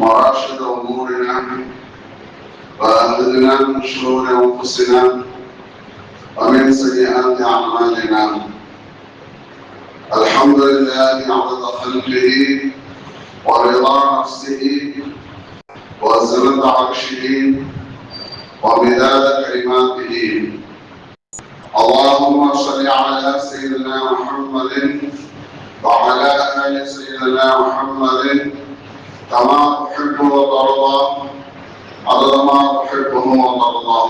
مراشد أمورنا وأهدنا من شرور أنفسنا ومن سيئات أعمالنا. الحمد لله عدد خلقه ورضا نفسه وزنة عرشه ومداد كلماته. اللهم صل على سيدنا محمد وعلى آل سيدنا محمد كما تحب وترضى عدد ما تحبه وترضى.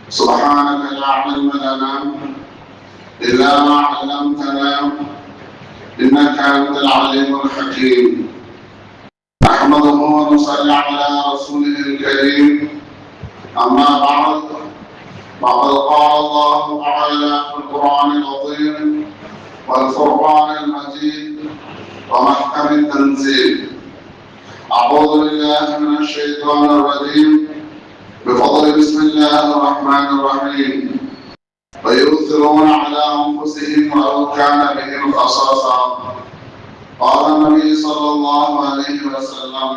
سبحانك لا علم لنا إلا ما علمتنا إنك أنت العليم الحكيم. نحمده ونصلي على رسوله الكريم. أما بعد، فقد قال الله تعالى في القرآن العظيم والفرقان المجيد ومحكم التنزيل: أعوذ بالله من الشيطان الرجيم، بفضل بسم الله الرحمن الرحيم. ويؤثرون على أنفسهم ولو كان بهم خصاصة. قال النبي صلى الله عليه وسلم: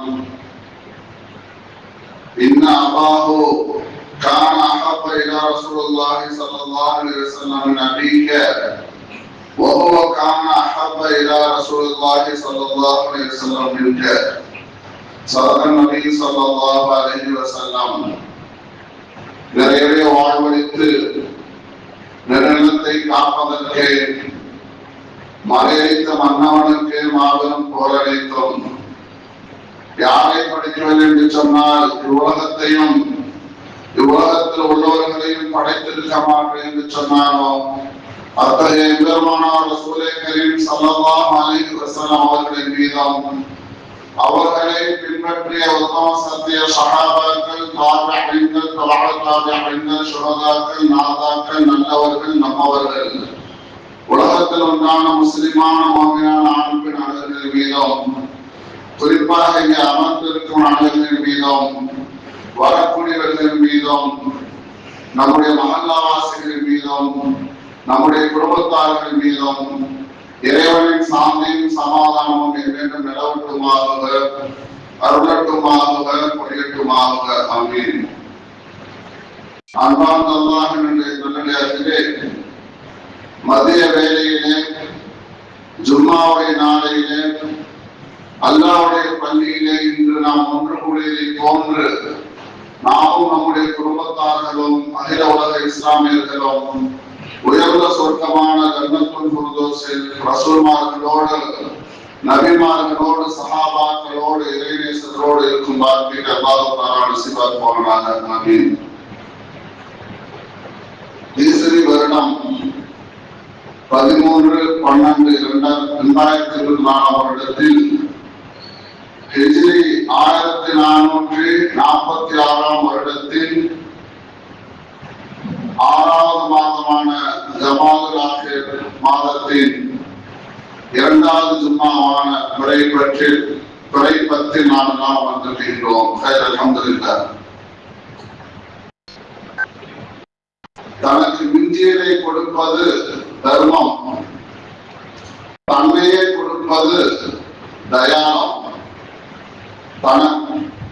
إن أباه كان أحب إلى رسول الله صلى الله عليه وسلم من أبيك وهو كان أحب إلى رسول الله صلى الله عليه وسلم منك. صدق النبي صلى الله عليه وسلم. நிறைய வாழ்வழித்து நிலத்தை காப்பதற்கு மறையளித்த மன்னவனுக்கு மாபெரும் போரளித்தோம். யாரை படிக்கவில்லை என்று சொன்னால் இவ்வுலகத்தையும் இவ்வுலகத்தில் உள்ளவர்களையும் படைத்திருக்க மாட்டேன் என்று சொன்னானோ அத்தகைய பெருமானார் ரசூலே கரீம் ஸல்லல்லாஹு அலைஹி வஸல்லம் அவர்களின் மீதும் அவர்களை பின்பற்றிய உத்தம சத்திய சஹாபாக்கள், தாபிஈன்கள், தபஅ தாபிஈன்கள், ஷுஹதாக்கள், நாதாக்கள், நல்லவர்கள், நம்மவர்கள், உலகத்தில் உண்டான முஸ்லிமான முஃமினான ஆண் பெண் அனைவர்கள் மீதும், குறிப்பாக இங்கே அமர்ந்திருக்கும் அனைவர்கள் மீதும், வரக்கூடியவர்கள் மீதும், நம்முடைய மஹல்லாவாசிகள் மீதும், நம்முடைய குடும்பத்தார்கள் மீதும் இறைவனின் சாந்தியும் சமாதானமும் என்றென்றும் நிலவட்டுமாக, அருளட்டுமாக, பொழியட்டுமாக. ஆமீன். அன்பார்ந்த அல்லாஹ்வினுடைய நல்லடியார்களே, மதிய வேளையிலே ஜும்மாவுடைய நாளையிலே அல்லாஹ்வுடைய பள்ளியிலே இன்று நாம் ஒன்று கூடியதை போன்று நாமும் நம்முடைய குடும்பத்தார்களும் அகில உலக இஸ்லாமியர்களும் உயர்ந்த சொர்க்கமான ஜன்னத்துல் ஃபிர்தௌஸில் ரசூல்மார்களோடு, நபிமார்களோடு, சஹாபாக்களோடு, இறைநேசர்களோடு இருக்கும் பாக்கியத்தை அல்லாஹ் தஆலா நஸீபாக்குவானாக. ஆமீன். ஹிஜ்ரி வருடம் 13/12/2024 வருடத்தில் ஹிஜ்ரி 1446 வருடத்தில் 6வது மாதமான ஜமாதுல் ஆகிர் மாதத்தின் 2வது ஜும்மாவான பிறை 10 நாம் வந்திருக்கின்றோம். அல்ஹம்துலில்லாஹ். தனக்கு மிஞ்சியதை கொடுப்பது தர்மம், தன்னையே கொடுப்பது தயானம்,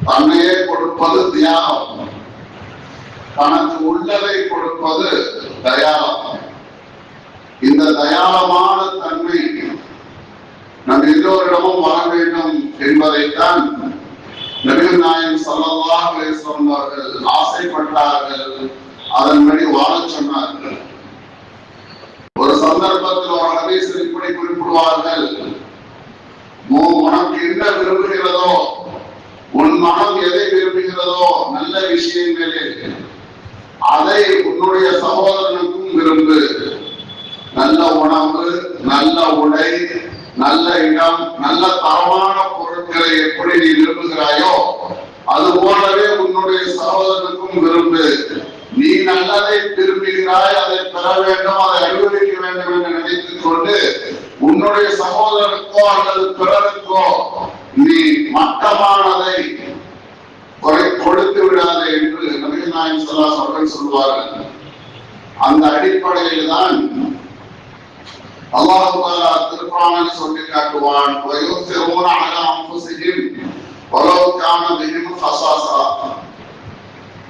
தன்னையே கொடுப்பது தியாகம், தனக்கு உள்ளதை கொடுப்பது தயாரம். இந்த தயாரமான தன்மை நம் எல்லோரிடமும் வர வேண்டும் என்பதைத்தான் நபிகள் நாயகம் ஸல்லல்லாஹு அலைஹி வஸல்லம் அவர்கள் ஆசைப்பட்டார்கள். அதன்படி வாழச் சொன்னார்கள். ஒரு சந்தர்ப்பத்தில் ஒரு ஹதீஸில் இப்படி குறிப்பிடுவார்கள்: உனக்கு என்ன விரும்புகிறதோ, உன் மனம் எதை விரும்புகிறதோ நல்ல விஷயங்களில் அதை உன்னுடைய சகோதரனுக்கும் விரும்பு. நல்ல உணவு, நல்ல உடை, நல்ல இடம், நல்ல தரமான பொருட்களை எப்படி நீ விரும்புகிறாயோ அது போலவே உன்னுடைய சகோதரனுக்கும் விரும்பு. நீ நல்லதை விரும்புகிறாய், அதை பெற வேண்டும், அதை அனுபவிக்க வேண்டும் என்று நினைத்துக் கொண்டு உன்னுடைய சகோதரனுக்கோ அல்லது பிறருக்கோ நீ மட்டமானதை கொடுத்து விடாதே என்று நபிகள் நாயகம் ஸல்லல்லாஹு அலைஹி வஸல்லம் சொல்வார்கள். அந்த அடிப்படையில் தான் அல்லாஹ் தஆலா திருக்குர்ஆனில் சொல்லி காட்டுவான்: வயுஸிரூன அலா அன்ஃபுஸிஹிம்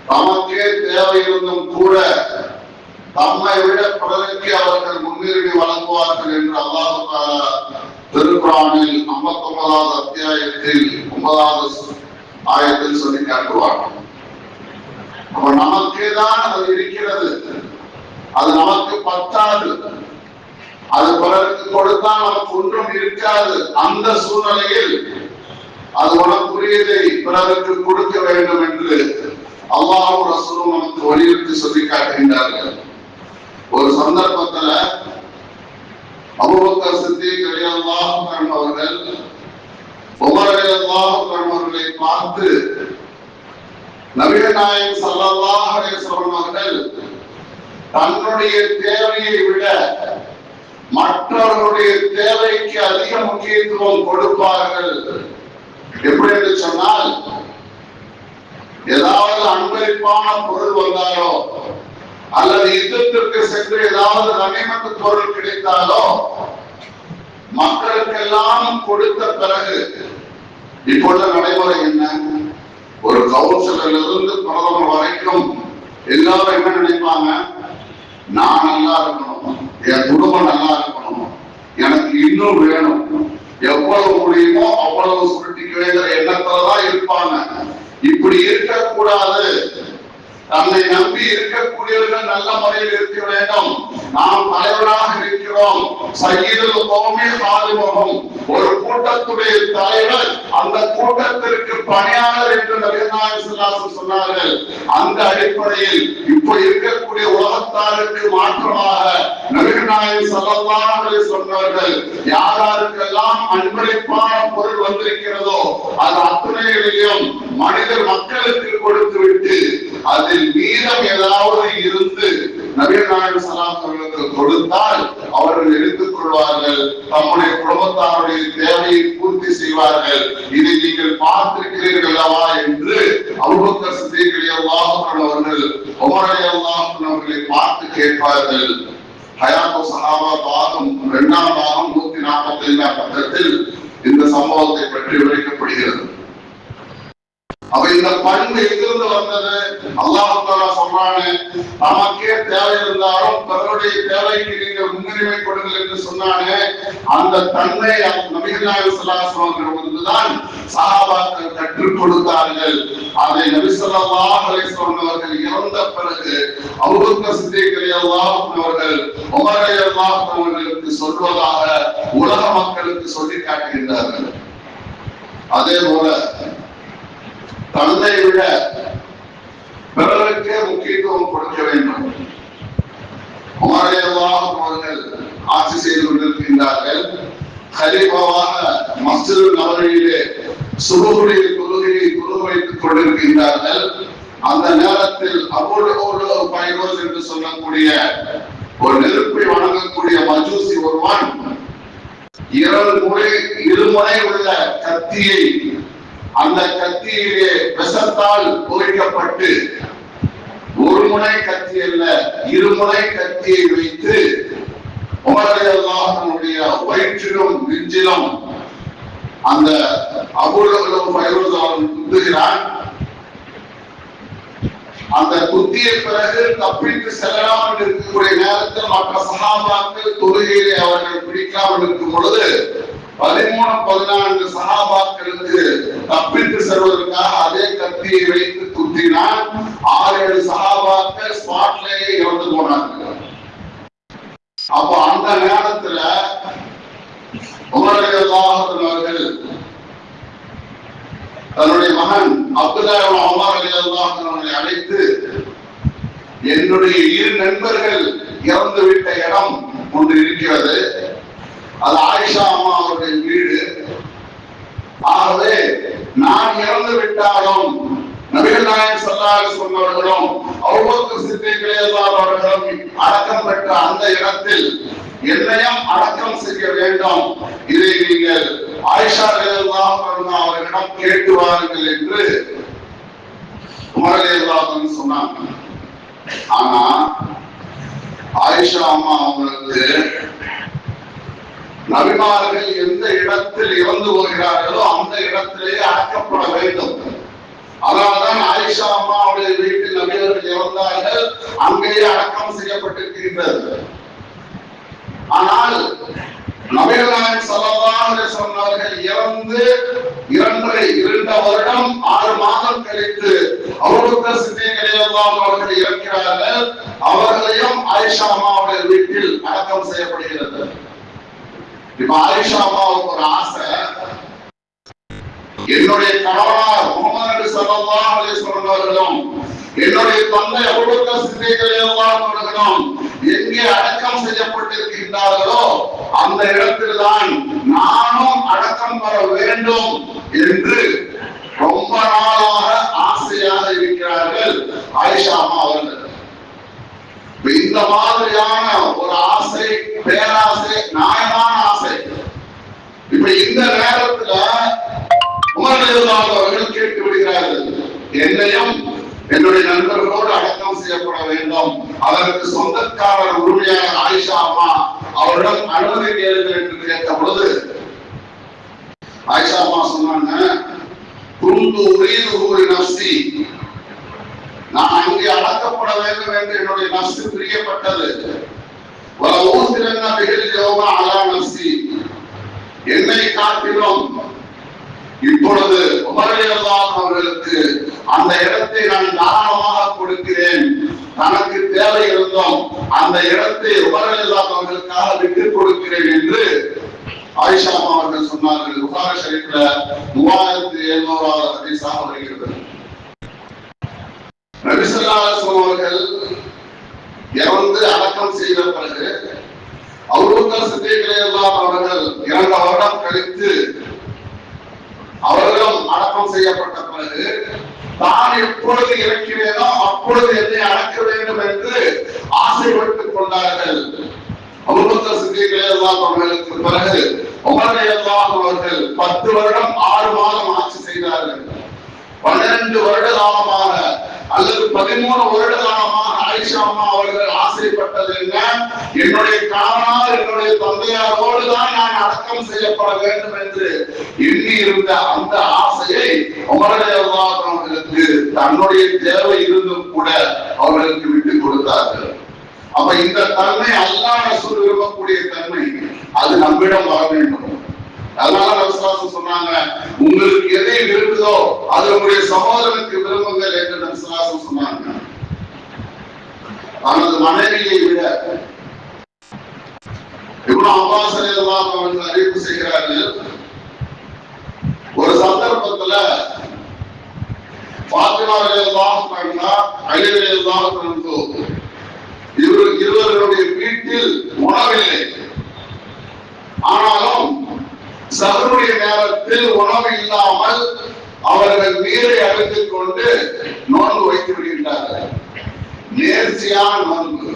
தமக்கே தேவை இருந்தும் கூட தம்மை விட பிறருக்கு அவர்கள் முன்னுரிமை வழங்குவார்கள் என்று அல்லாஹ் தஆலா திருக்குர்ஆனில் 59வது அத்தியாயத்தில் 9வது ஆயத்தில் சொல்லி காட்டுவார். அப்ப நமக்கேதான் அது இருக்கிறது, அது நமக்கு பத்தாது, அது பிறருக்கு கொடுத்தால் நமக்கு ஒன்றும் இருக்காது. அந்த சூழ்நிலையில் அது உனக்குரியதை பிறருக்கு கொடுக்க வேண்டும் என்று அல்லாஹ்வும் ரசூலும் நமக்கு வலியுறுத்தி சொல்லி காட்டுகின்றார்கள். ஒரு சந்தர்ப்பத்துல அபூபக்கர் சித்தீக் ரலியல்லாஹு அன்ஹு அவர்கள் உமர் ரலியல்லாஹு அன்ஹு அவர்களை பார்த்து, நபிகள் நாயகம் ஸல்லல்லாஹு அலைஹி வஸல்லம் அவர்கள் தன்னுடைய தேவையை விட மற்றவர்களுடைய தேவைக்கு அதிக முக்கியத்துவம் கொடுப்பார்கள். எப்படி என்று சொன்னால், ஏதாவது அன்பளிப்பான பொருள் வந்தாலோ அல்லது யுத்தத்திற்கு சென்று ஏதாவது கனிமத்து பொருள் கிடைத்தாலோ மக்களுக்கெல்லாம் கொடுத்த பிறகு இப்பொழுது நடைமுறை என்ன? ஒரு கவுன்சிலர்ல இருந்து பிரதமர் வரைக்கும் எல்லாரும் என்ன நினைப்பாங்க? நான் நல்லா இருக்கணும், என் குடும்பம் நல்லா இருக்கணும், எனக்கு இன்னும் வேணும், எவ்வளவு முடியுமோ அவ்வளவு சுருட்டிக்க வேண்டிய எண்ணத்துலதான் இருப்பாங்க. இப்படி இருக்கக்கூடாது. தன்னை நம்பி இருக்கக்கூடியவர்கள் நல்ல முறையில் இருக்க வேண்டும். நாம் தலைவராக இருக்கிறோம். சையதுல் கௌமி ஹாலிமுஹும், ஒரு கூட்டத்துடைய தலைவர் அந்த கூட்டத்திற்கு பணியாளர் என்று நபிகள் நாயகம் ஸல்லல்லாஹு அலைஹி வஸல்லம் சொன்னார்கள். அந்த அடிப்படையில் இப்போ இருக்கக்கூடிய உலகத்தாருக்கு மாற்றமாக நபிகள் நாயகம் ஸல்லல்லாஹு அலைஹி வஸல்லம் சொன்னார்கள், யாராருக்கெல்லாம் அன்பளிப்பான பொருள் வந்திருக்கிறதோ அது அத்தனையிலையும் மனிதர் மக்களுக்கு கொடுத்து விட்டு அதில் மீதம் ஏதாவது இருந்து நபிகள் நாயகம் ஸல்லல்லாஹு அலைஹி வஸல்லம் கொடுத்தால் அவர்கள் எடுத்துக் கொள்வார்கள், தம்முடைய குடும்பத்தாருடைய தேவையை பூர்த்தி செய்வார்கள். இதை நீங்கள் பார்த்திருக்கிறீர்கள் அல்லவா என்று அபூபக்கர் சித்தீக் ரலியல்லாஹு அன்ஹு அவர்கள் உமர் ரலியல்லாஹு அன்ஹு அவர்களை பார்த்து கேட்பார்கள். ஹயாத்து ஸஹாபா பாகம் 2ஆம் பாகம் 145ஆம் பக்கத்தில் இந்த சம்பவத்தை பற்றி விவரிக்கப்படுகிறது. அப்ப இந்த பண்பு எங்கிருந்து வந்தது? அல்லாஹ் தஆலா சொல்றானே, நமக்கே தேவை இருந்தாலும் பிறருடைய தேவைக்கு நீங்கள் முன்னுரிமை கொடுங்கள் என்று சொன்னானே, அந்த தன்மை நபிகள் நாயகம் ஸல்லல்லாஹு அலைஹி வஸல்லம் இருந்துதான் சஹாபாக்கள் கற்றுக் கொடுத்தார்கள். அதை நபி ஸல்லல்லாஹு அலைஹி வஸல்லம் அவர்கள் இறந்த பிறகு அபூபக்கர் சித்தீக் ரலியல்லாஹு அன்ஹு அவர்கள் உமர் ரலியல்லாஹு அன்ஹு அவர்களுக்கு சொல்வதாக உலக மக்களுக்கு சொல்லி காட்டுகின்றார்கள். அதே போல தந்தை விட பிறருக்கே முக்கியத்துவம் கொடுக்க வேண்டும். உமர் ரலியல்லாஹு அன்ஹு அவர்கள் ஆட்சி செய்து கொண்டிருக்கின்றார்கள். கலீஃபாவாக மஸ்ஜிதுல் நபவியிலே சுபஹுடைய தொழுகையை தொழுது வைத்துக் கொண்டிருக்கின்றார்கள். அந்த நேரத்தில் அபூ பைரோஸ் என்று சொல்லக்கூடிய ஒரு நெருப்பை வணங்கக்கூடிய மஜூசி ஒருவன் இருமுனை உள்ள கத்தியை, அந்த கத்தியிலே விஷத்தால் புகைக்கப்பட்டு ஒரு முனை கத்தி அல்ல இருமுனை கத்தியை வைத்து உமர் ரலியல்லாஹு அன்ஹுடைய வயிற்றிலும் நெஞ்சிலும் அந்த அபூ பைரோஸ் அவர்கள் குத்துகிறான். அந்த குத்திய பிறகு தப்பித்து செல்லலாம் என்று இருக்கக்கூடிய நேரத்தில் மற்ற சஹாபாக்கள் தொழுகையிலே அவர்கள் பிடிக்காமல் இருக்கும் பொழுது 13-14 சஹாபாக்களுக்கு தப்பித்து செல்வதற்காக அதே கத்தியை வைத்து குத்தினான். 6-7 சஹாபாக்கள் ஸ்பாட்லேயே இறந்து போனார்கள். அப்போ அந்த நேரத்துல உமர் ரலியல்லாஹு அன்ஹு அவர்கள் தன்னுடைய மகன் அப்துல்லாஹ் இப்னு உமர் ரலியல்லாஹு அன்ஹு அவர்களை அழைத்து, என்னுடைய 2 நண்பர்கள் இறந்து விட்ட இடம் ஒன்று இருக்கிறது, அது ஆயிஷா அம்மா அவருடைய வீடு. ஆகவே நான் இறந்து விட்டாலும் நபிகள் நாயகம் ஸல்லல்லாஹு அலைஹி வஸல்லம் அவர்களும் அபூபக்கர் சித்தீக் ரலியல்லாஹு அன்ஹு அவர்களும் அடக்கம் பெற்ற அந்த இடத்தில் என்னையும் அடக்கம் செய்ய வேண்டும். இதை நீங்கள் ஆயிஷா ரலியல்லாஹு அன்ஹா அவர்களிடம் கேட்டு வாருங்கள் என்று உமர் ரலியல்லாஹு அன்ஹு சொன்னாங்க. ஆனா ஆயிஷா அம்மா அவங்களுக்கு நபிமார்கள் எந்த இடத்தில் இறந்து போகிறார்களோ அந்த இடத்திலேயே அடக்கப்பட வேண்டும். அதனால்தான் ஆயிஷா அம்மாவுடைய வீட்டில் நபியவர்கள் இறந்தார்கள், அங்கேயே அடக்கம் செய்யப்பட்டிருக்கின்றது. ஆனால் நபிகள் நாயகம் ஸல்லல்லாஹு அலைஹி வஸல்லம் அவர்கள் இறந்து 2 வருடம் 6 மாதம் கழித்து அபூபக்கர் சித்திக் ரலியல்லாஹு அன்ஹு அவர்கள் இறக்கிறார்கள். அவர்களையும் ஆயிஷா அம்மாவுடைய வீட்டில் அடக்கம் செய்யப்படுகிறது. இப்ப ஆயிஷா அம்மாவுக்கு ஒரு ஆசை, என்னுடைய கணவனார் முஹம்மது நபி ஸல்லல்லாஹு அலைஹி வஸல்லம் அவர்களும் என்னுடைய தந்தை அபூபக்கர் சித்திக் ரலியல்லாஹு அன்ஹு அவர்களும் எங்கே அடக்கம் செய்யப்பட்டிருக்கின்றார்களோ அந்த இடத்தில்தான் நானும் அடக்கம் பெற வேண்டும் என்று ரொம்ப நாளாக ஆசையாக இருக்கிறார்கள் ஆயிஷா அம்மா அவர்கள். இந்த மாதிரியான ஒரு ஆசை, பேராசை, நியாயமான ஆசை. இப்ப இந்த நேரத்துல உமர் ரலியல்லாஹு அவர்கள் கேட்டு விடுகிறார்கள், என்னையும் என்னுடைய நண்பர்களோடு அடக்கம் செய்யப்பட வேண்டும், அதற்கு சொந்தக்காரர் உரிமையான ஆயிஷா அம்மா அவரிடம் அனுமதி கேளுங்கள் என்று கேட்ட பொழுது ஆயிஷா அம்மா சொன்னாங்க, குந்து உரீதுஹு நஃப்ஸி, நான் அங்கே அடக்கப்பட வேண்டும் என்று என்னுடைய நஃப்ஸ் பிரியப்பட்டது. வல ஊசிரன்ன பிஹில் யௌம அலா நஃப்ஸி, என்னை காட்டிலும் இப்பொழுது உமர் ரலியல்லாஹு அவர்களுக்கு அந்த இடத்தை நான் தாராளமாக கொடுக்கிறேன், தனக்கு தேவை இருந்தும் அந்த இடத்தை உமர் ரலியல்லாஹு அவர்களுக்காக விட்டுக் கொடுக்கிறேன் என்று ஆயிஷா அம்மா அவர்கள் சொன்னார்கள். புகாரி ஷரீஃப்ல 3700வது ஹதீஸாக வருகிறது. நபி ஸல்லல்லாஹு அலைஹி வஸல்லம் அவர்கள் இறந்து அடக்கம் செய்த பிறகு அபூபக்கர் சித்திக் ரலியல்லாஹு அவர்கள் 2 வருடம் கழித்து அவர்களும் அடக்கம் செய்யப்பட்ட பிறகு தான் எப்பொழுது இறக்கிறேனோ அப்பொழுது என்னை அடக்க வேண்டும் என்று ஆசைப்பட்டுக் கொண்டார்கள். அபூபக்கர் சித்திக் ரலியல்லாஹு அவர்களுக்கு பிறகு உமர் ரலியல்லாஹு அவர்கள் 10 வருடம் 6 மாதம் ஆட்சி செய்தார்கள். 12 வருட காலமாக அல்லது 13 வருட காலமாக ஆயிஷா அம்மா அவர்கள் ஆசைப்பட்டது என்ன, என்னுடைய கணவனார் என்னுடைய தந்தையாரோடு தான் நான் அடக்கம் செய்யப்பட வேண்டும் என்று எண்ணி இருந்த அந்த ஆசையை உமர் ரலியல்லாஹு அவர்களுக்கு தன்னுடைய தேவை இருந்தும் கூட அவர்களுக்கு விட்டுக் கொடுத்தார்கள். அப்ப இந்த தன்மை அல்லாஹ் ரசூல் விரும்பக்கூடிய தன்மை, அது நம்மிடம் வர வேண்டும். அதனால நபிசுல்லாஹு சொன்னாங்க, உங்களுக்கு எதை விரும்புதோ அது உங்களுடைய சகோதரனுக்கு விரும்புங்கள் என்று நபிசுல்லாஹு சொன்னாங்க. தனது மனைவியை விட இப்னு அப்பாஸ் ரலியல்லாஹு அன்ஹு அறிவிப்பு செய்கிறார்கள், ஒரு சந்தர்ப்பத்துல ஃபாத்திமா ரலியல்லாஹு அன்ஹா, அலி ரலியல்லாஹு அன்ஹு இருவருடைய வீட்டில் உணவில்லை. ஆனாலும் சஹருடைய நேரத்தில் உணவு இல்லாமல் அவர்கள் நீரை அடித்துக் கொண்டு நோன்பு வைத்து விடுகின்றார்கள். நேர்ச்சியான நோன்பு.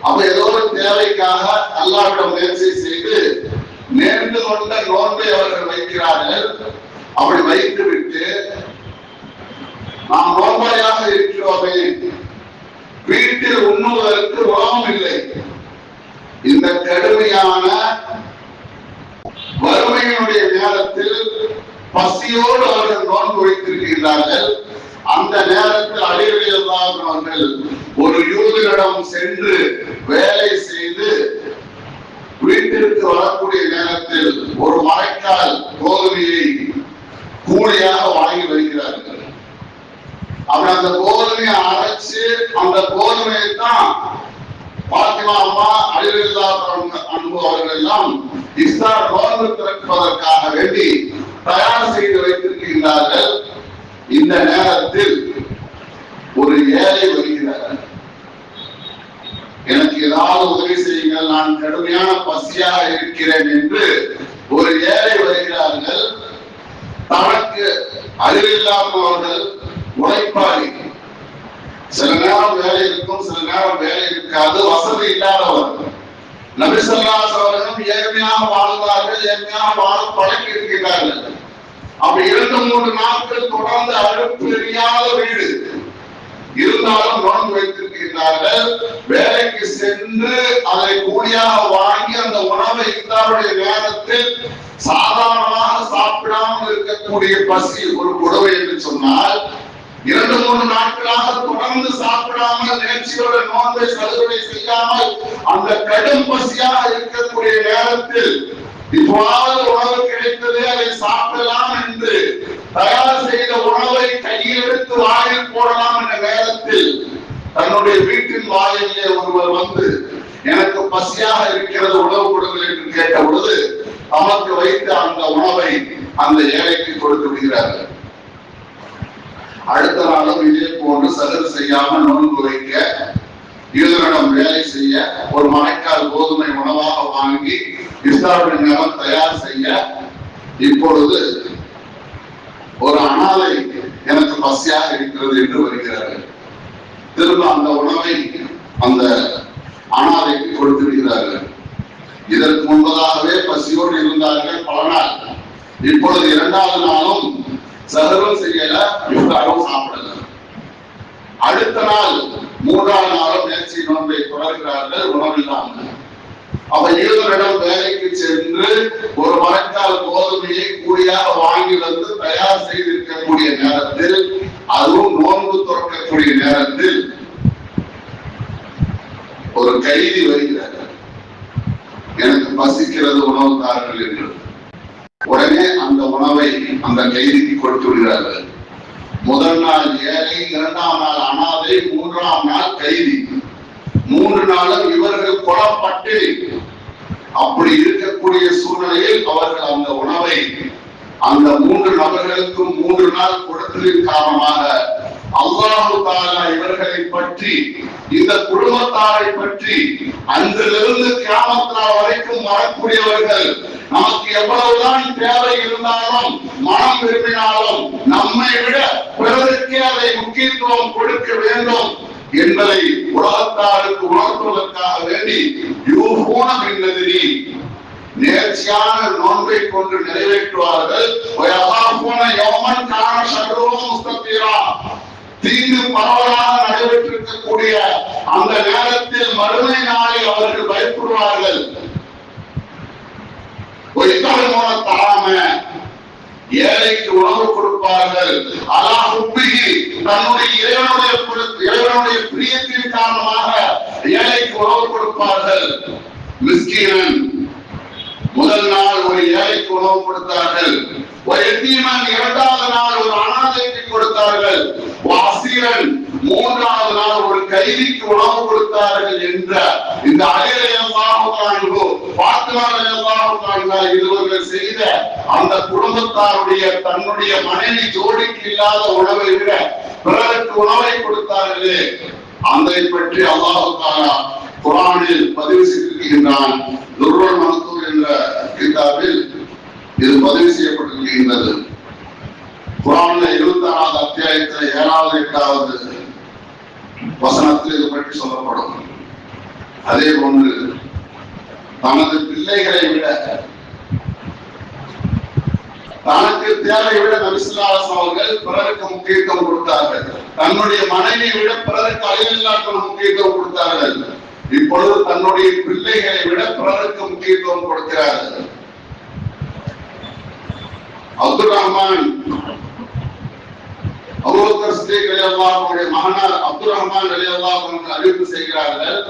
அப்ப ஏதோ ஒரு தேவைக்காக அல்லாஹ்விடம் நேர்ச்சி செய்து நேர்ந்து கொண்ட நோன்பை அவர்கள் வைக்கிறார்கள். அப்படி வைத்து விட்டு நாம் நோன்பாயாக இருக்கிறோமே, வீட்டில் உண்ணுவதற்கு உணவும் இல்லை, இந்த கடுமையான வறுமையினுடைய நேரத்தில் பசியோடு அவர்கள் நோன்பு வைத்திருக்கிறார்கள். அந்த நேரத்தில் அலி ரலியல்லாஹு அன்ஹு அவர்கள் ஒரு யூதனிடம் சென்று வேலை செய்து வீட்டிற்கு வரக்கூடிய நேரத்தில் ஒரு மரைக்கால் கோதுமையை கூலியாக வாங்கி வருகிறார்கள். அப்படி அந்த கோதுமையை அரைச்சு அந்த கோதுமையை தான் பாத்திமா அம்மா, அலி ரலியல்லாஹு அன்ஹு அவர்கள் எல்லாம் இஃப்தார் நோன்பு திறப்பதற்காக வேண்டி தயார் செய்து வைத்திருக்கின்றார்கள். இந்த நேரத்தில் ஒரு ஏழை வருகிறார், எனக்கு ஏதாவது உதவி செய்யுங்கள், நான் கடுமையான பசியாக இருக்கிறேன் என்று ஒரு ஏழை வருகிறார்கள். தனக்கு அலி ரலியல்லாஹு அவர்கள் உழைப்பாளி, சில நேரம் வேலை இருக்கும், சில நேரம் வேலை இருக்காது, வசதி இல்லாதவர். நபி ஸல்லல்லாஹு அலைஹி வஸல்லம் ஏழ்மையாக வாழ்ந்தார்கள், ஏழ்மையாக வாழ பழக்கி இருக்கிறார்கள். அப்ப 2-3 நாட்கள் தொடர்ந்து அடுப்பு எரியாத வீடு இருந்தாலும் நோன்பு வைத்திருக்கிறார்கள். வேலைக்கு சென்று அதை கூலியாக வாங்கி அந்த உணவை இஃப்தாருடைய நேரத்தில் சாதாரணமாக சாப்பிடாமல் இருக்க இருக்கக்கூடிய பசி ஒரு கொடுமை என்று சொன்னால் 2-3 நாட்களாக தொடர்ந்து சாப்பிடாமல் நேர்ச்சியோட நோன்பை சலுகை செய்யாமல் அந்த கடும் பசியாக இருக்கக்கூடிய நேரத்தில் இப்போது உணவு கிடைத்ததே அதை சாப்பிடலாம் என்று தயார் செய்த உணவை கையில் எடுத்து வாயில் போடலாம் என்ற நேரத்தில் தன்னுடைய வீட்டின் வாயிலே ஒருவர் வந்து எனக்கு பசியாக இருக்கிறது உணவு கொடுங்கள் என்று கேட்ட பொழுது நமக்கு வைத்த அந்த உணவை அந்த ஏழைக்கு கொடுத்து விடுகிறார்கள். அடுத்த நாளும் இதே போன்று சகர் செய்யாமல் நோன்பு வைக்க யூதரிடம் வேலை செய்ய ஒரு மழைக்கால் கோதுமை உணவாக வாங்கி இஸ்லாமுடைய நேரம் தயார் செய்ய இப்பொழுது ஒரு அனாதை எனக்கு பசியாக இருக்கிறது என்று வருகிறார்கள். திரும்ப அந்த உணவை அந்த அனாதைக்கு கொடுத்து விடுகிறார்கள். இதற்கு முன்பதாகவே பசியோடு இருந்தார்கள் பல நாள். இப்பொழுது 2வது நாளும் சகரும் செய்யல, இவரும் சாப்பிடல. அடுத்த நாள் 3வது நாளும் நேர்ச்சி நோன்பை தொடர்கிறார்கள் உணவில்லாமல். அவ யூதரிடம் வேலைக்கு சென்று ஒரு மரக்கால் கோதுமையை கூடியாக வாங்கி வந்து தயார் செய்திருக்கக்கூடிய நேரத்தில், அதுவும் நோன்பு துறக்கக்கூடிய நேரத்தில் ஒரு கைதி வருகிறார். எனக்கு பசிக்கிறது உணவு தாருங்கள் என்று. உடனே அந்த உணவை அந்த கைதிக்கு கொடுத்து விடுகிறார்கள். முதல் நாள் ஏழை, 2ஆம் நாள் அனாதை, 3ஆம் நாள் கைதி. 3 நாளும் இவர்கள் கொல்லப்பட்டு அப்படி இருக்கக்கூடிய சூழ்நிலையில் அவர்கள் அந்த உணவை அந்த 3 நபர்களுக்கும் 3 நாள் கொடுத்ததின் காரணமாக அல்லாஹ் தஆலா இவர்களை பற்றி, இந்த குடும்பத்தாரை பற்றி அன்றிலிருந்து கியாமத் நாள் வரைக்கும் வரக்கூடியவர்கள் நமக்கு எவ்வளவுதான் தேவை இருந்தாலும் மனம் விரும்பினாலும் நம்மை விட பிறருக்கே அதை முக்கியத்துவம் கொடுக்க வேண்டும் என்பதை உலகத்தாருக்கு உணர்த்துவதற்காக வேண்டி யூஃபூன பின்னதிரி நேர்ச்சியான நோன்பை கொண்டு நிறைவேற்றுவார்கள். தீங்கு பரவலாக நடைபெற்றிருக்கக்கூடிய அந்த நேரத்தில் மறுமை நாளில் அவர்கள் பயப்படுவார்கள். ஏழைக்கு உணவு கொடுப்பார்கள். தன்னுடைய இறைவனுடைய பிரியத்தின் காரணமாக ஏழைக்கு உணவு கொடுப்பார்கள். மிஸ்கீனன் முதல் நாள் ஒரு ஏழைக்கு உணவு கொடுத்தார்கள். ஒரு எத்தீமன் 2வது நாள் ஒரு அனாதைக்கு கொடுத்தார்கள். வாசிரன் 3வது நாள் ஒரு கைதிக்கு உணவு கொடுத்தார்கள் என்ற இந்த இருவர்கள் செய்த அந்த குடும்பத்தாருடைய தன்னுடைய மனைவி ஜோடிக்கு இல்லாத உணவை விட பிறருக்கு உணவை கொடுத்தார்களே, அதை பற்றி அல்லாஹ் தஆலா குர்ஆனில் பதிவு செய்திருக்கின்றான். துர்ருல் மன்சூர் என்ற கிதாபில் இது பதிவு செய்யப்பட்டிருக்கின்றது. குர்ஆன்ல 26வது அத்தியாயத்தில் 7வது 8வது வசனத்தில் இது பற்றி சொல்லப்படும். அதே போன்று தனது பிள்ளைகளை விட தனக்கு தேவை விட நபி ஸல்லல்லாஹு அலைஹி வஸல்லம் அவர்கள் பிறருக்கு முக்கியத்துவம் கொடுத்தார்கள். தன்னுடைய மனைவியை விட பிறருக்கு அளவில்லாத முக்கியத்துவம் கொடுத்தார்கள். இப்பொழுது தன்னுடைய பிள்ளைகளை விட பிறருக்கு முக்கியத்துவம் கொடுக்கிறார்கள். அப்துல் ரஹ்மான் அபூபக்கர் சித்திக் ரலியல்லாஹு அன்ஹுடைய மகனார் அப்துல் ரஹ்மான் ரலியல்லாஹு அன்ஹு அறிவிப்பு செய்கிறார்கள்,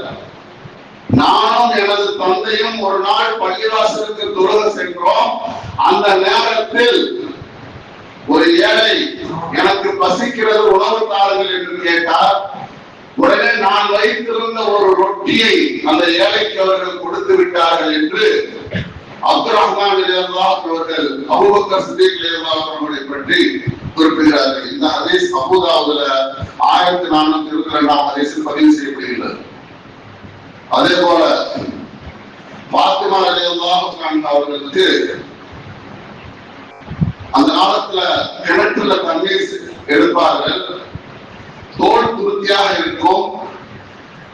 நானும் எனது தந்தையும் ஒரு நாள் பள்ளிவாசலுக்கு தொழுக சென்றோம். அந்த நேரத்தில் ஒரு ஏழை எனக்கு பசிக்கிறது உணவு தாருங்கள் என்று கேட்டார். உடனே நான் வைத்திருந்த ஒரு ரொட்டியை அந்த ஏழைக்கு அவர்கள் கொடுத்து விட்டார்கள் என்று அப்துல் ரஹ்மான் ரலியல்லாஹு அவர்கள் அபூபக்கர் சித்திக் ரலியல்லாஹு அவர்களை பற்றி குறிப்பிடுகிறார்கள். இந்த ஹதீஸ் அபூ தாவூதுல 1422 ஹதீஸில் பதிவு செய்யப்படுகிறது. அதே போல ஃபாத்திமா ரலியல்லாஹு அன்ஹா அவர்களுக்கு அந்த காலத்துல கிணற்றுல தண்ணீர் எடுப்பார்கள். தோல் துருத்தியாக இருக்கும்.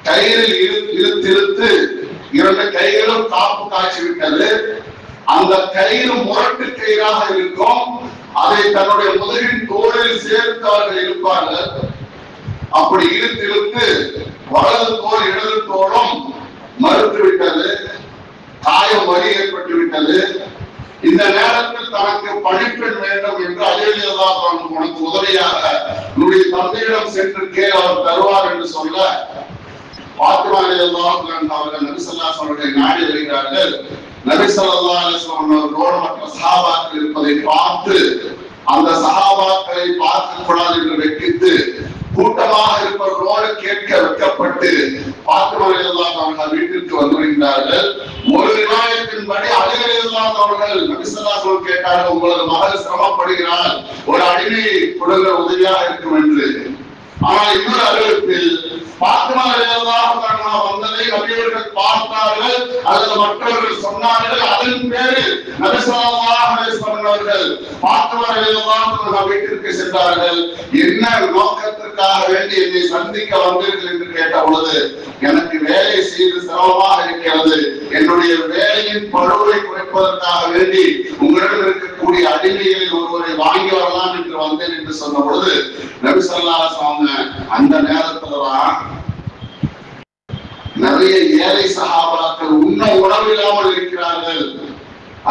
கயிறில் இழுத்து 2 கைகளும் காப்பு காய்ச்சி விட்டது. அந்த கயிறு முரட்டு கயிறாக இருக்கும். அதை தன்னுடைய முதுகின் தோளில் சேர்த்து அவர்கள் இருப்பார்கள். அப்படி இழுத்து வலது தோல் இடது தோளும் மறுத்து விட்டது. காயம் வலி ஏற்பட்டு விட்டது. இந்த நேரத்தில் தனக்கு பணிப்பெண் வேண்டும் ரலியல்லாஹு அன்ஹு உனக்கு உதவியாக உன்னுடைய தந்தையிடம் சென்று கேள், அவர் தருவார் என்று சொல்ல பாத்திமா ரலியல்லாஹு அன்ஹா அவர்கள் நபி ஸல்லல்லாஹு அலைஹி வஸல்லம் நாடி வருகிறார்கள். நபி ஸல்லல்லாஹு அலைஹி வஸல்லம் அவர்களோடு மற்ற சஹாபாக்கள் இருப்பதை பார்த்து அந்த சஹாபாக்களை பார்க்க கூடாது என்று வெட்கித்து கூட்டமாக இருப்பவர்களோடு கேட்க வைக்கப்பட்டு பாத்திமா ரலியல்லாஹு அன்ஹா வீட்டிற்கு வந்து வருகிறார்கள். ஒரு ரிவாயத்தின்படி அலி ரலியல்லாஹு அவர்கள் நபி ஸல்லல்லாஹு அலைஹி வஸல்லம் கேட்டார்கள், உங்களது மகள் சிரமப்படுகிறார், ஒரு அடிமை கொடுங்க உதவியாக இருக்கும் என்று. ஆனால் இன்னொரு அறிவிப்பில் பாத்திமா ரலியல்லாஹு அன்ஹா வந்ததை நபியவர்கள் பார்த்தார்கள் அல்லது மற்றவர்கள் சொன்னார்கள். அதன் பேரில் நபி ஸல்லல்லாஹு அலைஹி வஸல்லம் அவர்கள் பாத்திமா ரலியல்லாஹு அன்ஹா வீட்டிற்கு சென்றார்கள். என்ன நோக்கத்திற்காக வேண்டி என்னை சந்திக்க வந்தீர்கள் என்று கேட்ட பொழுது, எனக்கு வேலை செய்து சிரமமாக இருக்கிறது, என்னுடைய வேலையின் பழுவை குறைப்பதற்காக வேண்டி உங்களிடம் இருக்கக்கூடிய அடிமைகளில் ஒருவரை வாங்கி வரலாம் என்று வந்தேன் என்று சொன்ன பொழுது நபி ஸல்லல்லாஹு அலைஹி வஸல்லம் அந்த நேரத்துலதான் நிறைய ஏழை சஹாபாக்கள் உண்ண உணவில்லாமல் இருக்கிறார்கள்.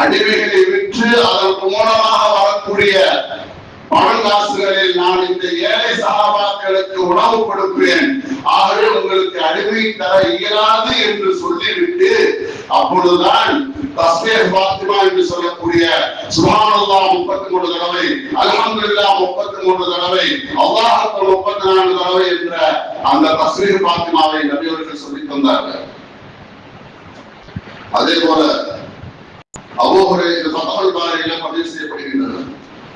அடிமைகளை விற்று அதற்கு மூலமாக வரக்கூடிய பணங்காசுகளில் நான் இந்த ஏழை சஹாபாக்களுக்கு உணவு கொடுப்பேன், ஆகவே உங்களுக்கு அடிமை தர இயலாது என்று சொல்லிவிட்டு அப்பொழுதுதான் தஸ்பீஹ் பாத்திமா என்று சொல்லக்கூடிய சுப்ஹானல்லாஹ் 33 தடவை, அல்ஹம்துலில்லாஹ் 33 தடவை, அல்லாஹ் அக்பர் 34 தடவை என்ற அந்த தஸ்பீஹ் பாத்திமாவை நபி அவர்கள் சொல்லி தந்தார்கள். அதே போல அபூ ஹுரைரா ஃபத்ஹுல் பாரியில பதிவு செய்யப்படுகின்றது,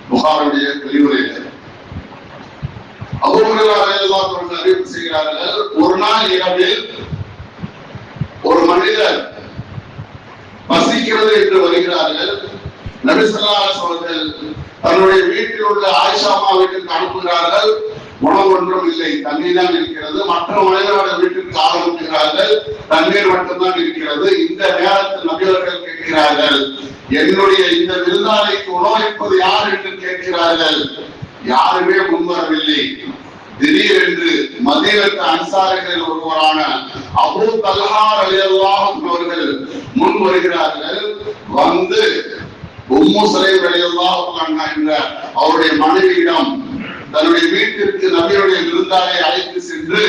புகாரியுடைய கலிவரையில் அபூ ஹுரைரா ரலியல்லாஹு அன்ஹு அறிவிப்பு செய்கிறார்கள், ஒரு நாள் இரவில் ஒரு மனிதர் பசிக்கிறது என்று வருகிறார்கள். நபி ஸல்லல்லாஹு அலைஹி வஸல்லம் தன்னுடைய வீட்டில் உள்ள ஆயிஷா அம்மா வீட்டுக்கு அனுப்புகிறார்கள். உணவு ஒன்றும் இல்லை, தண்ணீர் தான் இருக்கிறது. மற்ற மனிதரோட வீட்டுக்கு ஆரம்பிக்கிறார்கள், தண்ணீர் மட்டும்தான் இருக்கிறது. இந்த நேரத்தில் நபி அவர்கள் கேட்கிறார்கள், என்னுடைய இந்த விருந்தாளிக்கு உணவளிப்பது யார் என்று கேட்கிறார்கள். யாருமே முன்வரவில்லை. திடீரென்று மதீனத்து அன்சாரிகளில் ஒருவரான அபூ தல்ஹா ரலியல்லாஹு அன்ஹு அவர்கள் முன் வருகிறார்கள். வந்து உம்மு சுலைம் ரலியல்லாஹு அன்ஹா என்ற அவருடைய மனைவியிடம் தன்னுடைய வீட்டிற்கு நபியுடைய விருந்தாளை அழைத்து சென்று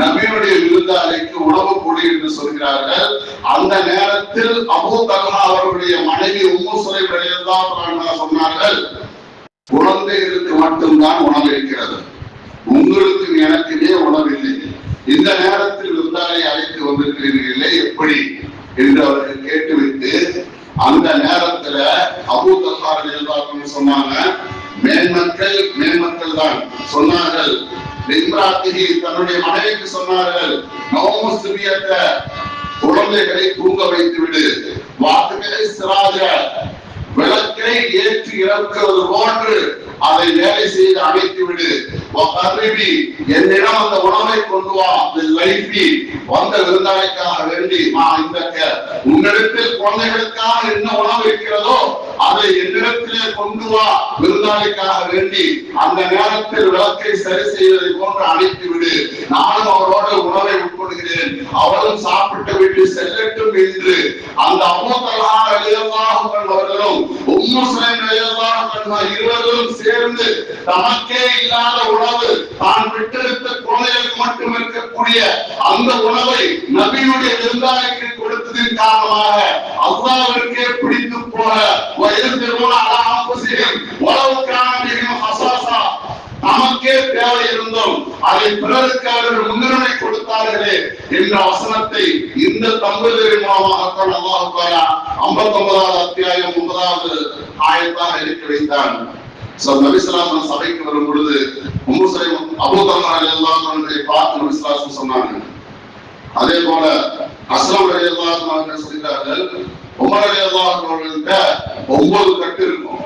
நபியுடைய விருந்தாளிக்கு உணவு கொடு என்று சொல்கிறார்கள். அந்த நேரத்தில் அபூ தல்ஹா அவர்களுடைய மனைவி உம்மு சுலைம் ரலியல்லாஹு அன்ஹா சொன்னார்கள், குழந்தைகளுக்கு மட்டும்தான் உணவு இருக்கிறது, உங்களுக்கு எனக்குமே உணவில்லை, இந்த நேரத்தில் விருந்தாளை அழைத்து வந்திருக்கிறீர்களே எப்படி என்று அவர்கள் கேட்டுவிட்டு அந்த நேரத்துல அபூ தல்ஹா ரலியல்லாஹு அன்ஹு சொன்னாங்க, மேன்மக்கள் தான் சொன்னார்கள். தன்னுடைய மனைவிக்கு சொன்னார்கள், குழந்தைகளை தூங்க வைத்து விடு, வாக்குகளை சிராஜ விளக்கை ஏற்றி இறக்குவது போன்று அதை வேலை செய்து அணைத்து விடு, என்னிடம் அந்த உணவை கொண்டு வா, வந்த விருந்தாளிக்காக வேண்டி உன்னிடத்தில் குழந்தைகளுக்காக என்ன உணவு இருக்கிறதோ அதை என்னிடத்திலே கொண்டு வா, விருந்தாளிக்காக வேண்டி அந்த நேரத்தில் விளக்கை சரி செய்வதை போன்று அணைத்து விடு, நானும் அவரோடு உணவை உட்கொள்கிறேன், அவரும் சாப்பிட்டு விட்டு செல்லட்டும் என்று அந்த அபூ தல்ஹா ரலியல்லாஹு அன்ஹு அவர்களும் உம்மு சுலைம் ரலியல்லாஹு அன்ஹா இருவரும் சேர்ந்து தமக்கே இல்லாத உணவு தான் பெற்றெடுத்த குழந்தைகளுக்கு மட்டும் இருக்கக்கூடிய அந்த உணவை நபியுடைய விருந்தாளிக்கு கொடுத்ததின் காரணமாக அல்லாஹ்விற்கே பிடித்து போக நமக்கே தேவை இருந்தும் அதை பிறருக்கு அவர்கள் முன்னுரிமை கொடுத்தார்களே என்ற வசனத்தை இந்த தம்பதியின் மூலமாக அல்லாஹ் தஆலா 59வது அத்தியாயம் 9வது ஆயத்தாக இறக்கி வைத்தான். நபி ஸல்லல்லாஹு அலைஹி சபைக்கு வரும் பொழுது உம்மு சுலைம் அபூ தல்ஹா ரலியல்லாஹு அன்ஹு பார்த்து நபி ஸல்லல்லாஹு அலைஹி சொன்னாங்க. அதே போல அஸ்லம் ரலியல்லாஹு அன்ஹு சொல்கிறார்கள், உமர் ரலியல்லாஹு அன்ஹுவிட்ட 9 கட்டு இருக்கும்.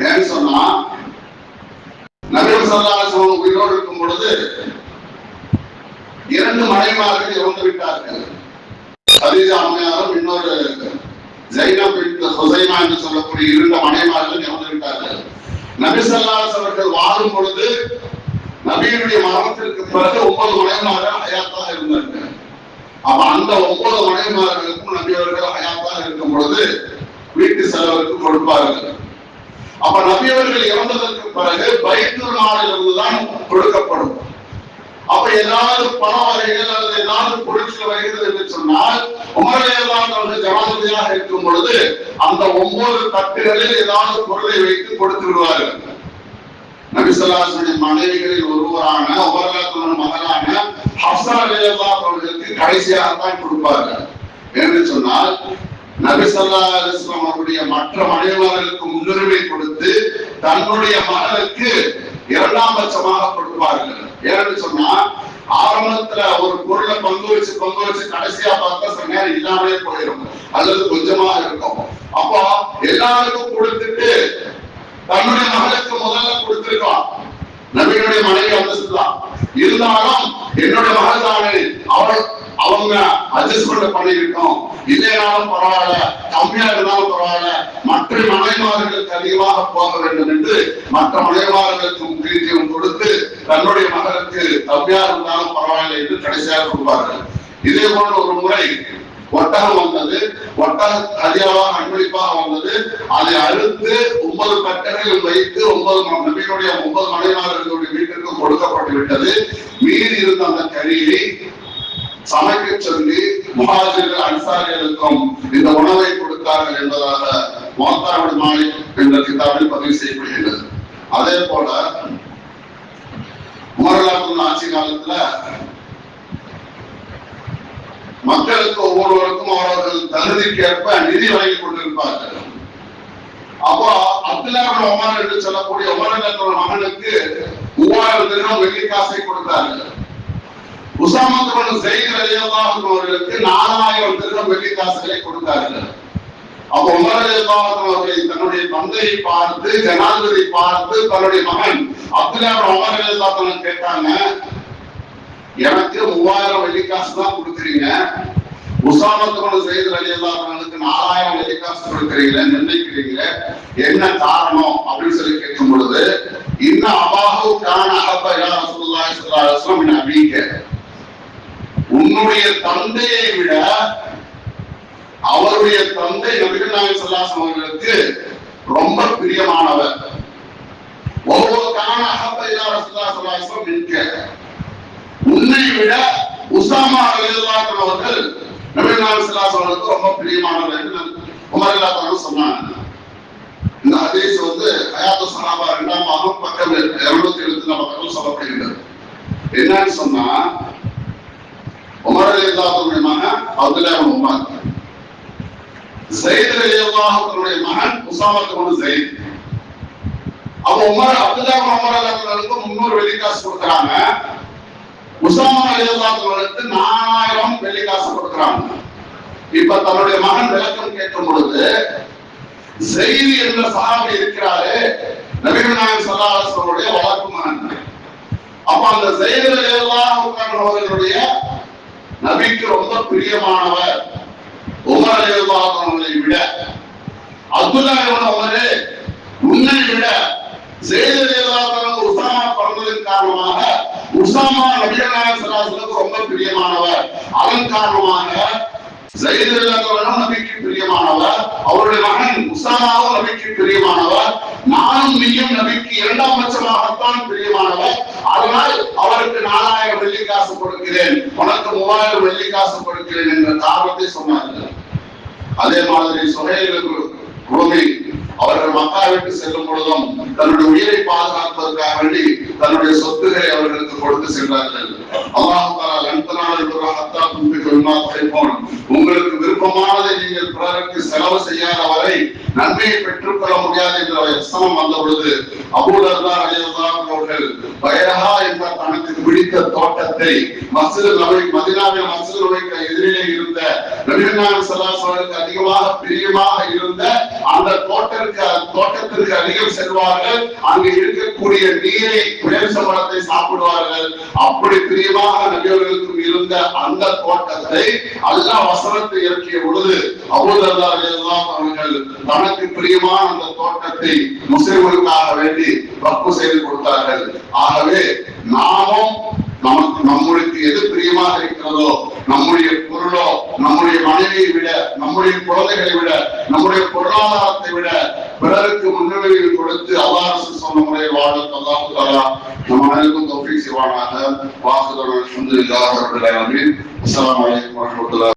ஏன் சொன்னா நபி ஸல்லல்லாஹு அலைஹி வஸல்லம் உயிரோடு இருக்கும் பொழுது 2 மனைவிமார்கள் இறந்து விட்டார்கள். கதீஜா அம்மையாரும் இன்னொரு ஜைனப் பின்த் ஹுஸைமா என்று சொல்லக்கூடிய 2 மனைவிமார்கள் இறந்து விட்டார்கள். நபி ஸல்லல்லாஹு அலைஹி வஸல்லம் வாழும் பொழுது நபியுடைய மரணத்திற்கு பிறகு 9 மனைவிமார்கள் ஹயாத்தாக இருந்தார்கள். அப்ப அந்த 9 மனைவிமார்களுக்கும் நபி அவர்கள் ஹயாத்தாக இருக்கும் பொழுது வீட்டு செலவுக்கு கொடுப்பார்கள். அப்ப நபி அவர்கள் இறந்ததற்கு பிறகு பைத்துல் மாலிலிருந்துதான் கொடுக்கப்படும். அப்ப ஏதாவது பண வகைகள் அல்லது ஏதாவது பொருட்கள் வருகிறது என்று சொன்னால் உமர் ரலியல்லாஹு அன்ஹு ஜனாதிபதியாக இருக்கும் பொழுது அந்த 9 தட்டுகளில் ஏதாவது பொருளை வைத்து கொடுத்து விடுவார்கள். நபி ஸல்லல்லாஹு அலைஹி வஸல்லம் மனைவிகளில் ஒருவரான உமர் ரலியல்லாஹு அன்ஹு மகளான ஹஃப்ஸா ரலியல்லாஹு அன்ஹுவுக்கு கடைசியாக தான் கொடுப்பார்கள். என்று சொன்னால் நபி ஸல்லல்லாஹு அலைஹி வஸல்லம் அவருடைய மற்ற மனைவிமார்களுக்கு முன்னுரிமை கொடுத்து தன்னுடைய மகளுக்கு இரண்டாம் பட்சமாக கொடுப்பார்கள். ஏன்னு சொன்னா ஆரம்பத்துல ஒரு பொருளை பங்கு வச்சு கடைசியா பார்த்தா சில நேரம் இல்லாமலே போயிடும் அல்லது கொஞ்சமாக இருக்கும். அப்போ எல்லாருக்கும் கொடுத்துட்டு தன்னுடைய மகளுக்கு முதல்ல கொடுத்திருக்கான். நபியினுடைய மனைவி அந்தஸ்துதான் இருந்தாலும் என்னுடைய மகள் தானே அவங்க அட்ஜஸ்ட்மெண்ட் பண்ணிருக்கோம், இல்லைனாலும் பரவாயில்ல, கம்மியா இருந்தாலும் பரவாயில்ல, மற்ற மனைவிமார்களுக்கு அதிகமாக போக வேண்டும் என்று மற்ற மனைவிமார்களுக்கு முக்கியத்துவம் கொடுத்து தன்னுடைய மகளுக்கு கம்மியா இருந்தாலும் பரவாயில்லை என்று கடைசியாக கொடுப்பார்கள். இதே போன்ற ஒரு முறை ஒட்டகம் வந்தது, ஒட்டக அதிகமாக அன்பளிப்பாக வந்தது. அதை அறுத்து 9 கட்டைகளில் வைத்து 9 நபியினுடைய 9 மனைவிமார்களுடைய வீட்டிற்கு கொடுக்கப்பட்டு விட்டது. மீறி இருந்த அந்த கறியை சமைக்க சொல்லி முஹாஜிர்கள் அன்சாரிகளுக்கும் இந்த உணவை கொடுத்தார்கள் என்பதாக முவத்தா இப்னு மாலிக் என்ற கிதாபில் பதிவு செய்யப்படுகிறது. அதே போல உமர் ரலியல்லாஹு அன்ஹு ஆட்சி காலத்துல மக்களுக்கு ஒவ்வொருவருக்கும் அவர்கள் தகுதிக்கேற்ப நிதி வழங்கி கொண்டிருப்பார்கள். அப்போ அப்துல்லாஹ் இப்னு உமர் என்று சொல்லக்கூடிய உமர் ரலியல்லாஹு அன்ஹு மகனுக்கு 3000 திர்ஹம் வெள்ளி காசை கொடுத்தார்கள். உஸாமா இப்னு ஸைத் ரலியல்லாஹு அன்ஹு அவர்களுக்கு 4000 திர்ஹம் வெள்ளி காசுகளை கொடுத்தார்கள். அப்போ உமர் ரலியல்லாஹு அன்ஹு அவர்கள் தன்னுடைய தந்தையை பார்த்து, ஜனாதிபதி பார்த்து, தன்னுடைய மகன் அப்துல்லாஹ் இப்னு உமர் ரலியல்லாஹு அன்ஹு கேட்டாங்க, எனக்கு 3000 வெள்ளி காசு தான் கொடுக்குறீங்க, உஸாமா இப்னு ஸைத் ரலியல்லாஹு அன்ஹுக்கு 4000 வெள்ளி காசு கொடுக்குறீங்க, நிர்ணயிக்கிறீங்க, என்ன காரணம் அப்படின்னு சொல்லி கேட்கும் பொழுது, இன்ன அபாஹு கான அஹப்ப இலா ரசூலுல்லாஹி ஸல்லல்லாஹு அலைஹி வஸல்லம் மின் அபீக, உன்னுடைய தந்தையை விட அவருடைய தந்தை நபிகள் நாயகம் ஸல்லல்லாஹு அலைஹி அவர்களுக்கு ரொம்ப பிரியமானவர். ஒவ்வொரு கான அஹப்ப இலா ரசூலுல்லாஹி ஸல்லல்லாஹு அலைஹி வஸல்லம் மின்க, உன்னை விட உஸாமா ரலியல்லாஹு அன்ஹு அவர்கள் நபிகள் நாயகம் ஸல்லல்லாஹு அலைஹி அவர்களுக்கு ரொம்ப பிரியமானவர் என்று உமர் ரலியல்லாஹு அன்ஹு சொன்னாங்க. இந்த ஹதீஸ் ஹயாத்து ஸஹாபா 2ஆம் பாகம் பக்கம் 274 பக்கத்தில் சொல்லப்படுகிறது. என்னன்னு சொன்னா உமர் ரலியல்லாஹு அன்ஹு மகன் அப்துல்லாஹ் இப்னு உமர், ஸைத் ரலியல்லாஹு அன்ஹுடைய மகன் உஸாமா இப்னு ஸைத். அப்ப அப்துல்லாஹ் இப்னு உமர் ரலியல்லாஹு அன்ஹுக்கு 300 வெள்ளி காசு கொடுக்கறாங்க. உஸாமா ரலியல்லாஹு அன்ஹுக்கு 4000 வெள்ளி காசு கொடுக்கறாங்க. இப்ப தன்னுடைய மகன் விளக்கம் கேட்கும் பொழுது, ஸைத் என்ற சஹாபி இருக்கிறாரே நபிகள் நாயகம் ஸல்லல்லாஹு அலைஹி வஸல்லம் வளர்ப்பு மகன். அப்ப அந்த ஸைத் ரலியல்லாஹு அன்ஹு அவர்களுடைய நபிக்கு ரொம்ப பிரியமானவர். உமர் ரலியல்லாஹு அன்ஹுவை விட அப்துல்லாஹ் இப்னு உமரே உன்னை விட ஸைத் ரலியல்லாஹு அன்ஹு உஸாமா பிறந்ததன் காரணமாக உஸாமா நபிகள் நாயகம் ஸல்லல்லாஹு அலைஹி வஸல்லம் ரொம்ப பிரியமானவர். அதன் காரணமாக ஸைத் ரலியல்லாஹு அன்ஹு நபிக்கு பிரியமானவர், அவருடைய மகன் உஸாமாவும் நபிக்கு பிரியமானவர், நானும் நீயும் நபிக்கு இரண்டாம் பட்சமாகத்தான் பிரியமானவர். அதனால் அவருக்கு 4000 வெள்ளி காசு கொடுக்கிறேன், உனக்கு 3000 வெள்ளி காசு கொடுக்கிறேன் என்ற காரணத்தை சொன்னார்கள். அதே மாதிரி சுஹைல் ரூமி அவர்கள் மக்காவிற்கு செல்லும் பொழுதும் தன்னுடைய உயிரை பாதுகாப்பதற்காக வேண்டி தன்னுடைய சொத்துக்களை அவர்களுக்கு கொடுத்து சென்றார்கள். அல்லாஹ் தஆலா லன்தனாலுல் பிர்ர ஹத்தா துன்ஃபிகு மிம்மா துஹிப்பூன், உங்களுக்கு விருப்பமானதை நீங்கள் பிறருக்கு செலவு செய்யாத வரை நன்மையை பெற்றுக்கொள்ள முடியாது என்ற வசனம் வந்த பொழுது அபூ தர்தா ரலியல்லாஹு அன்ஹு அவர்கள் பைரஹா என்ற தனக்கு பிடித்த தோட்டத்தை மஸ்ஜித் நபவி மதீனாவில் மஸ்ஜித் நபவிக்கு எதிரிலே இருந்த நபிகள் நாயகம் ஸல்லல்லாஹு அலைஹி வஸல்லம் அதிகமாக பிரியமாக இருந்த அந்த தோட்டத்திற்கு அதிகம் செல்வார்கள். அங்கு இருக்கக்கூடிய நீரை பேரிச்ச மரத்தை சாப்பிடுவார்கள். அப்படி பிரியமாக நபியவர்களுக்கும் இருந்த அந்த தோட்டத்தை அல்லாஹ் வசனத்தை இறக்கிய பொழுது அபூ தர்தா ரலியல்லாஹு அன்ஹு அவர்கள் தனக்கு பிரியமான அந்த தோட்டத்தை முஸ்லிம்களுக்காக வேண்டி வக்ஃப் செய்து கொடுத்தார்கள். ஆகவே நாமும் நம்மளுக்கு எது பிரியமாக இருக்கிறதோ, நம்முடைய பொருளோ, நம்முடைய மனைவியை விட, நம்முடைய குழந்தைகளை விட, நம்முடைய பொருளாதாரத்தை விட பிறருக்கு முன்னுரிமை கொடுத்து அல்லாஹ் சொன்ன முறையில் வாழ அல்லாஹ் தஆலா நம் அனைவருக்கும் தௌஃபீக் செய்வானாக. வாஹிரு அல்ஹம்துலில்லாஹி ரப்பில் ஆலமீன். அஸ்ஸலாமு அலைக்கும் வரஹ்மத்துல்லாஹி